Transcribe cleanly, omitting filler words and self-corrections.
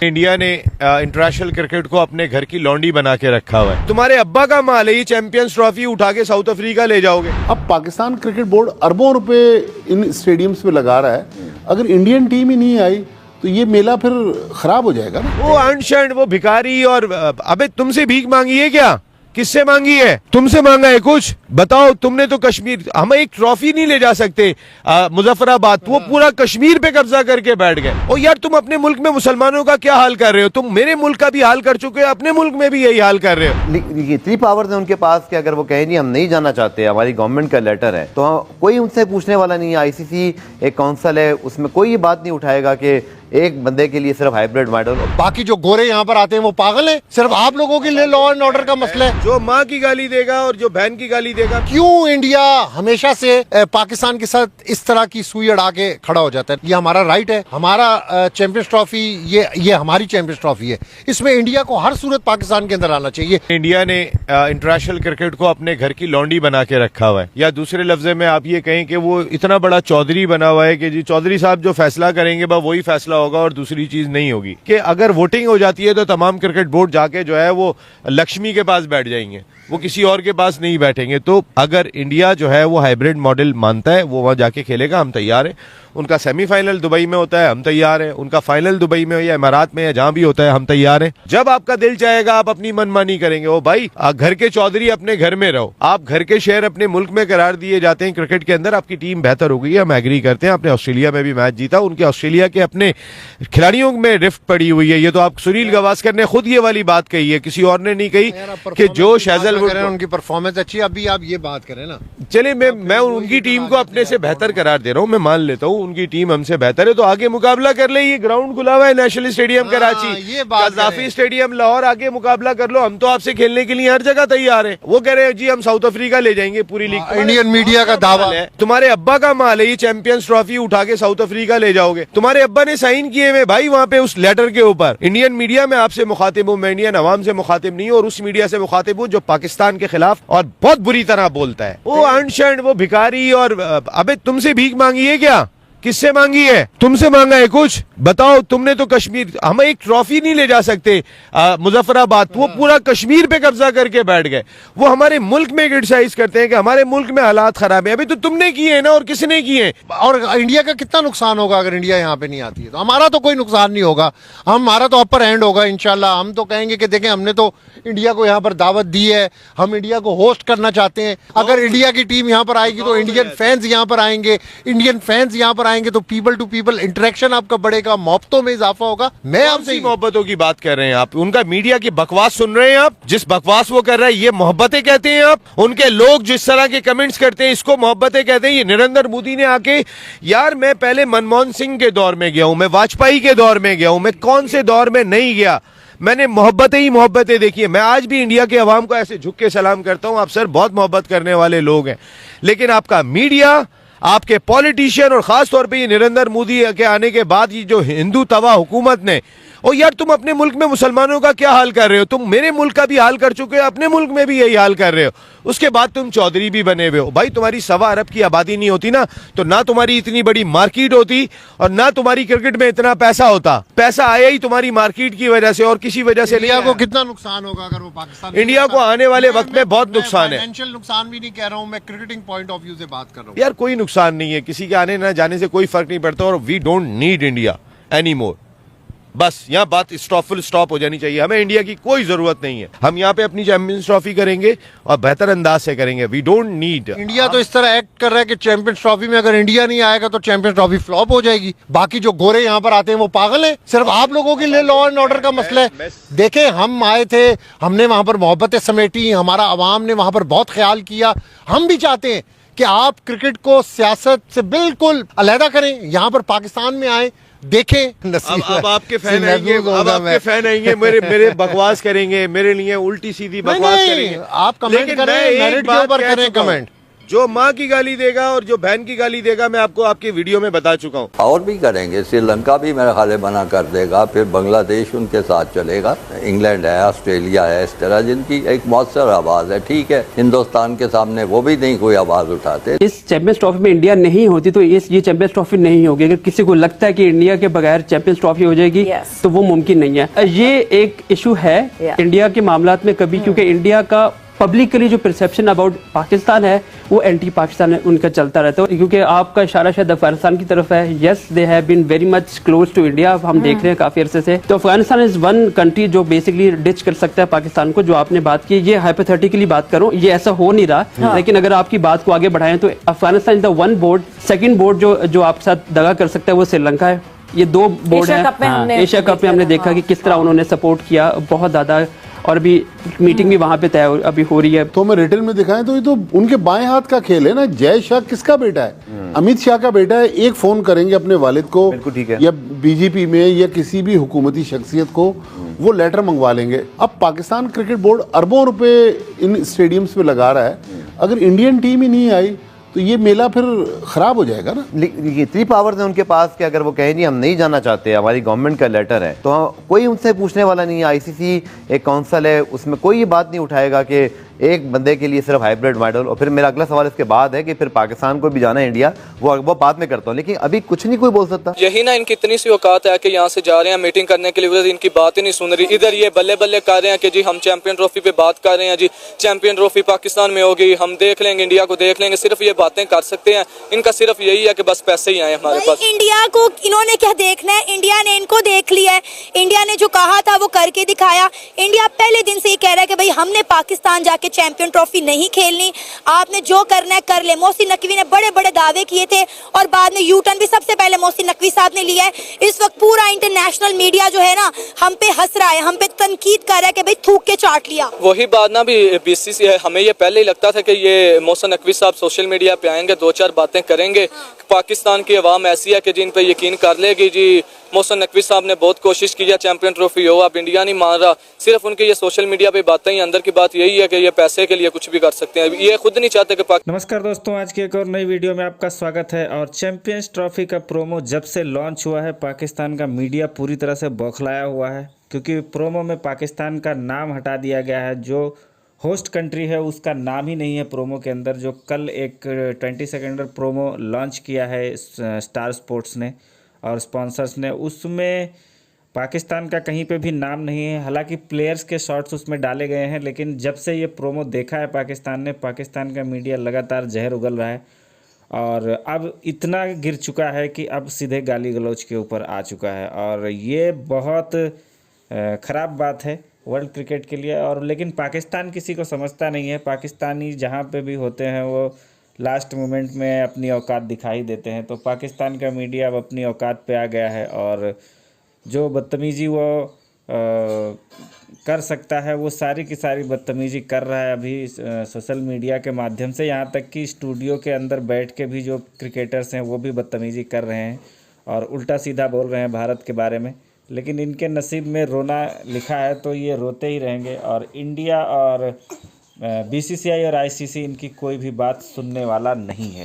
India ने international cricket को अपने घर की लौंडी बना के रखा हुआ है। तुम्हारे अब्बा का माल है, ये चैंपियंस ट्रॉफी उठा के साउथ अफ्रीका ले जाओगे। अब पाकिस्तान क्रिकेट बोर्ड अरबों रुपए इन स्टेडियम्स पे लगा रहा है, अगर इंडियन टीम ही नहीं आई तो ये मेला फिर खराब हो जाएगा ना। वो अनशर्ट, वो भिखारी, और अबे तुमसे भीख मांगी है क्या? किससे मांगी है? तुमसे मांगा है कुछ? बताओ। तुमने तो कश्मीर, हम एक ट्रॉफी नहीं ले जा सकते मुजफ्फराबाद, वो पूरा कश्मीर पे कब्जा करके बैठ गए। और यार तुम अपने मुल्क में मुसलमानों का क्या हाल कर रहे हो? तुम मेरे मुल्क का भी हाल कर चुके हो, अपने मुल्क में भी यही हाल कर रहे हो। इतनी पावर है उनके पास कि अगर वो कहें नहीं हम नहीं जाना चाहते, हमारी गवर्नमेंट का लेटर है, तो कोई उनसे पूछने वाला नहीं है। आईसीसी एक काउंसिल है, उसमें कोई ये बात नहीं उठाएगा कि एक बंदे के लिए सिर्फ हाइब्रिड मॉडल। बाकी जो गोरे यहाँ पर आते हैं वो पागल हैं, सिर्फ आप लोगों के लिए लॉ एंड ऑर्डर का मसला है। जो माँ की गाली देगा और जो बहन की गाली देगा। क्यों इंडिया हमेशा से पाकिस्तान के साथ इस तरह की सुई अड़ा के खड़ा हो जाता है? ये हमारा राइट है, हमारा चैंपियंस ट्रॉफी, ये हमारी चैंपियंस ट्रॉफी है। इसमें इंडिया को हर सूरत पाकिस्तान के अंदर आना चाहिए। इंडिया ने इंटरनेशनल क्रिकेट को अपने घर की लौंडी बना के रखा हुआ है, या दूसरे लफ्जे में आप ये कहें कि वो इतना बड़ा चौधरी बना हुआ है कि जी चौधरी साहब जो फैसला करेंगे बस वही फैसला होगा और दूसरी चीज नहीं होगी। कि अगर वोटिंग हो जाती है तो तमाम क्रिकेट बोर्ड जाके जो है वो लक्ष्मी के पास बैठ जाएंगे, वो किसी और के पास नहीं बैठेंगे। तो अगर इंडिया जो है वो हाइब्रिड मॉडल मानता है, वो वहां जाके खेलेगा, हम तैयार हैं। उनका सेमीफाइनल दुबई में होता है, हम तैयार हैं। उनका फाइनल दुबई में या इमारात में या जहां भी होता है, हम तैयार हैं। जब आपका दिल चाहेगा आप अपनी मनमानी करेंगे। ओ भाई, घर के चौधरी अपने घर में रहो। आप घर के शहर अपने मुल्क में करार दिए जाते हैं क्रिकेट के अंदर। आपकी टीम बेहतर हो गई है, हम एग्री करते हैं। आपने ऑस्ट्रेलिया में भी मैच जीता, उनके ऑस्ट्रेलिया के अपने खिलाड़ियों में रिफ्ट पड़ी हुई है। ये तो आप सुनील गावस्कर ने खुद ये वाली बात कही है, किसी और ने नहीं कही कि जो हैजलवुड उनकी परफॉर्मेंस अच्छी। अभी आप ये बात करें ना, चलिए मैं उनकी टीम को अपने से बेहतर करार दे रहा हूँ, मैं मान लेता हूँ उनकी टीम हमसे बेहतर है, तो आगे मुकाबला कर ले। ये ग्राउंड खुला हुआ है, national stadium Karachi, Gaddafi stadium Lahore, आगे मुकाबला कर लो। हम तो आपसे खेलने के लिए हर जगह तैयार हैं। वो कह रहे हैं जी हम साउथ अफ्रीका ले जाएंगे पूरी लीग। इंडियन मीडिया का दावा है, तुम्हारे अब्बा का माल है, ये चैंपियंस ट्रॉफी उठा के साउथ अफ्रीका ले जाओगे। तुम्हारे अब्बा ने साइन किए हुए भाई वहाँ पे उस लेटर के ऊपर। इंडियन मीडिया में आपसे मुखातिब हूँ, मैं इंडियन अवाम से मुखातिब नहीं हूँ, और उस मीडिया से मुखातिब हूँ जो पाकिस्तान के खिलाफ और बहुत बुरी तरह बोलता है। वो अनशर्ट, वो भिखारी, और अबे तुमसे भीख मांगी है क्या? किससे मांगी है? तुमसे मांगा है कुछ? बताओ। तुमने तो कश्मीर, हम एक ट्रॉफी नहीं ले जा सकते मुजफ्फराबाद, वो पूरा कश्मीर पे कब्जा करके बैठ गए। वो हमारे मुल्क में क्रिटिसाइज करते हैं कि हमारे मुल्क में हालात खराब है। अभी तो तुमने किए हैं ना, और किसने किए हैं? और इंडिया का कितना नुकसान होगा अगर इंडिया यहाँ पे नहीं आती है? तो हमारा तो कोई नुकसान नहीं होगा, हमारा तो अपर हैंड होगा इंशाल्लाह। हम तो कहेंगे कि देखें हमने तो इंडिया को यहाँ पर दावत दी है, हम इंडिया को होस्ट करना चाहते हैं। अगर इंडिया की टीम यहाँ पर आएगी तो इंडियन फैंस यहाँ पर आएंगे, इंडियन फैंस यहाँ पर आएंगे तो पीपल टू पीपल इंटरेक्शन आपका बढ़ेगा, मोहब्बतों में इजाफा होगा। मैं आपसे मोहब्बतों की बात कर रहे हैं आप? उनका मीडिया की बकवास सुन रहे हैं आप? जिस बकवास वो कर रहा है ये मोहब्बतें कहते हैं आप? उनके लोग जिस तरह के कमेंट्स करते हैं इसको मोहब्बतें कहते हैं? ये नरेंद्र मोदी ने आके, यार मैं पहले मनमोहन सिंह के दौर में गया हूं, मैं वाजपेयी के दौर में गया हूं, मैं कौन से दौर में नहीं गया? मैंने मोहब्बतें ही मोहब्बतें देखी है। मैं आज भी इंडिया के अवाम को ऐसे झुक के सलाम करता हूं। आप सर बहुत मोहब्बत करने वाले लोग हैं, लेकिन आपका मीडिया, आपके पॉलिटिशियन, और खास तौर पे ये नरेंद्र मोदी के आने के बाद ये जो हिंदू तवा हुकूमत ने, और यार तुम अपने मुल्क में मुसलमानों का क्या हाल कर रहे हो? तुम मेरे मुल्क का भी हाल कर चुके हो, अपने मुल्क में भी यही हाल कर रहे हो। उसके बाद तुम चौधरी भी बने हुए हो। भाई तुम्हारी 1.25 अरब की आबादी नहीं होती ना, तो ना तुम्हारी इतनी बड़ी मार्केट होती और ना तुम्हारी क्रिकेट में इतना पैसा होता। पैसा आया ही तुम्हारी मार्केट की वजह से, और किसी वजह से इंडिया को कितना नुकसान होगा अगर वो पाकिस्तान? इंडिया को आने वाले वक्त में बहुत नुकसान है। फाइनेंशियल नुकसान भी नहीं कह रहा हूँ मैं, क्रिकेटिंग पॉइंट ऑफ व्यू से बात कर रहा हूँ। यार कोई नुकसान नहीं है, किसी के आने ना जाने से कोई फर्क नहीं पड़ता, और we don't need India any more. बस यहाँ बात फुल स्टॉप हो जानी चाहिए। हमें इंडिया की कोई जरूरत नहीं है। हम यहाँ पे अपनी चैंपियंस ट्रॉफी करेंगे और बेहतर अंदाज से करेंगे। We don't need. इंडिया तो इस तरह एक्ट कर रहा है कि चैंपियंस ट्रॉफी में अगर इंडिया नहीं आएगा तो चैंपियंस ट्रॉफी फ्लॉप हो जाएगी। बाकी जो गोरे यहाँ पर आते हैं वो पागल हैं, सिर्फ आप लोगों के लिए लॉ एंड ऑर्डर का मसला है। देखें हम आए थे, हमने वहां पर मोहब्बतें समेटी, हमारा अवाम ने वहां पर बहुत ख्याल किया। हम भी चाहते हैं कि आप क्रिकेट को सियासत से बिल्कुल अलहदा करें, यहाँ पर पाकिस्तान में आए, देखें। अब आपके फैन आएंगे, अब आपके फैन आएंगे, मेरे बकवास करेंगे, मेरे लिए उल्टी सीधी बकवास करेंगे। आप कमेंट करें, मेरिट के ऊपर करें कमेंट। जो माँ की गाली देगा और जो बहन की गाली देगा, मैं आपको आपकी वीडियो में बता चुका हूँ। और भी करेंगे, श्रीलंका भी मेरा ख्याल है मना कर देगा, फिर बांग्लादेश उनके साथ चलेगा, इंग्लैंड है, ऑस्ट्रेलिया है, इस तरह जिनकी एक मौसर आवाज़ है। ठीक है, हिंदुस्तान के सामने वो भी नहीं कोई आवाज़ उठाते। इस चैंपियंस ट्रॉफी में इंडिया नहीं होती तो ये चैंपियंस ट्रॉफी नहीं होगी। अगर किसी को लगता है कि इंडिया के बगैर चैंपियंस ट्रॉफी हो जाएगी, तो वो मुमकिन नहीं है। ये एक इशू है इंडिया के मामलात में कभी, क्योंकि इंडिया का पब्लिकली जो परसेप्शन अबाउट पाकिस्तान है वो एंटी पाकिस्तान है, उनका चलता रहता है। क्योंकि आपका इशारा शायद अफगानिस्तान की तरफ है। Yes, they have been very much close to India, हम देख रहे हैं काफी अरसे से। तो अफगानिस्तान इज वन कंट्री जो बेसिकली डिच कर सकता है पाकिस्तान को। जो आपने बात की, ये हाइपोथेटिकली बात करूं, ये ऐसा हो नहीं रहा, लेकिन अगर आपकी बात को आगे बढ़ाएं तो Afghanistan is the one board. Second board जो आपके साथ दगा कर सकता है वो श्रीलंका है। ये दो बोर्ड है। एशिया कप में हमने देखा कि किस तरह उन्होंने सपोर्ट किया बहुत ज्यादा, और अभी मीटिंग भी वहां पे तय अभी हो रही है। तो हमें रिटेल में दिखाएं तो ये तो उनके बाएं हाथ का खेल है ना। जय शाह किसका बेटा है? अमित शाह का बेटा है। एक फोन करेंगे अपने वालिद को, बिल्कुल ठीक है, या बीजेपी में या किसी भी हुकूमती शख्सियत को, वो लेटर मंगवा लेंगे। अब पाकिस्तान क्रिकेट बोर्ड अरबों रुपए इन स्टेडियम्स पे लगा रहा है। अगर इंडियन टीम ही नहीं आई तो ये मेला फिर खराब हो जाएगा ना। इतनी पावर है उनके पास कि अगर वो कहें जी हम नहीं जाना चाहते, हमारी गवर्नमेंट का लेटर है, तो कोई उनसे पूछने वाला नहीं है। आईसीसी एक काउंसिल है, उसमें कोई ये बात नहीं उठाएगा कि एक बंदे के लिए सिर्फ हाइब्रिड मॉडल। और फिर मेरा अगला सवाल इसके बाद है कि फिर पाकिस्तान को भी जाना है इंडिया, वो बाद में करता हूँ, लेकिन अभी कुछ नहीं कोई बोल सकता। यही ना इनकी इतनी सी औकात है कि यहाँ से जा रहे हैं मीटिंग करने के लिए, उधर इनकी बात ही नहीं सुन रही। इधर ये बल्ले बल्ले कर रहे हैं कि जी हम चैंपियन ट्रॉफी पे बात कर रहे हैं, जी चैंपियन ट्रॉफी पाकिस्तान में होगी, हम देख लेंगे, इंडिया को देख लेंगे। सिर्फ ये बातें कर सकते हैं। इनका सिर्फ यही है कि बस पैसे ही आए हमारे पास। इंडिया को इन्होंने क्या देखना है? इंडिया ने इनको देख लिया है। इंडिया ने जो कहा था वो करके दिखाया। इंडिया पहले दिन से ही कह रहा है कि भाई हमने पाकिस्तान जाके चैंपियन ट्रॉफी नहीं खेलनी, आपने जो करना है कर ले। मोहसिन नकवी ने बड़े बड़े दावे किए थे और बाद में यू टर्न भी सबसे पहले मोहसिन नकवी साहब ने लिया है। इस वक्त पूरा इंटरनेशनल मीडिया जो है ना हम पे हंस रहा है, हम पे तनकीद कर रहा है कि भाई थूक के चाट लिया। वही बात ना भी बीसीसी है, हमें ये पहले ही लगता था कि ये मोहसिन नकवी साहब सोशल मीडिया पे आएंगे, दो चार बातें करेंगे। पाकिस्तान की आवाम ऐसी है कि जिन पे यकीन कर लेगी। जी मोहसिन नकवी साहब ने बहुत कोशिश की है चैंपियन ट्रॉफी हो, अब इंडिया नहीं मान रहा। सिर्फ उनकी ये सोशल मीडिया पे बातें ही, अंदर की बात यही है कि ये पैसे के लिए कुछ भी कर सकते हैं। ये खुद नहीं चाहते कि नमस्कार दोस्तों, आज की एक और नई वीडियो में आपका स्वागत है। और चैंपियंस ट्रॉफी का प्रोमो जब से लॉन्च हुआ है, पाकिस्तान का मीडिया पूरी तरह से बौखलाया हुआ है, क्योंकि प्रोमो में पाकिस्तान का नाम हटा दिया गया है। जो होस्ट कंट्री है उसका नाम ही नहीं है प्रोमो के अंदर। जो कल एक 20 सेकेंडर प्रोमो लॉन्च किया है स्टार स्पोर्ट्स ने और स्पॉन्सर्स ने, उसमें पाकिस्तान का कहीं पे भी नाम नहीं है। हालांकि प्लेयर्स के शॉट्स उसमें डाले गए हैं, लेकिन जब से ये प्रोमो देखा है पाकिस्तान ने, पाकिस्तान का मीडिया लगातार जहर उगल रहा है और अब इतना गिर चुका है कि अब सीधे गाली गलौज के ऊपर आ चुका है। और ये बहुत ख़राब बात है वर्ल्ड क्रिकेट के लिए। और लेकिन पाकिस्तान किसी को समझता नहीं है। पाकिस्तानी जहाँ पे भी होते हैं वो लास्ट मोमेंट में अपनी औकात दिखाई देते हैं। तो पाकिस्तान का मीडिया अब अपनी औकात पे आ गया है और जो बदतमीज़ी वो कर सकता है वो सारी की सारी बदतमीज़ी कर रहा है अभी सोशल मीडिया के माध्यम से। यहाँ तक कि स्टूडियो के अंदर बैठ के भी जो क्रिकेटर्स हैं वो भी बदतमीज़ी कर रहे हैं और उल्टा सीधा बोल रहे हैं भारत के बारे में। लेकिन इनके नसीब में रोना लिखा है तो ये रोते ही रहेंगे। और इंडिया और बीसीसीआई और आईसीसी इनकी कोई भी बात सुनने वाला नहीं है।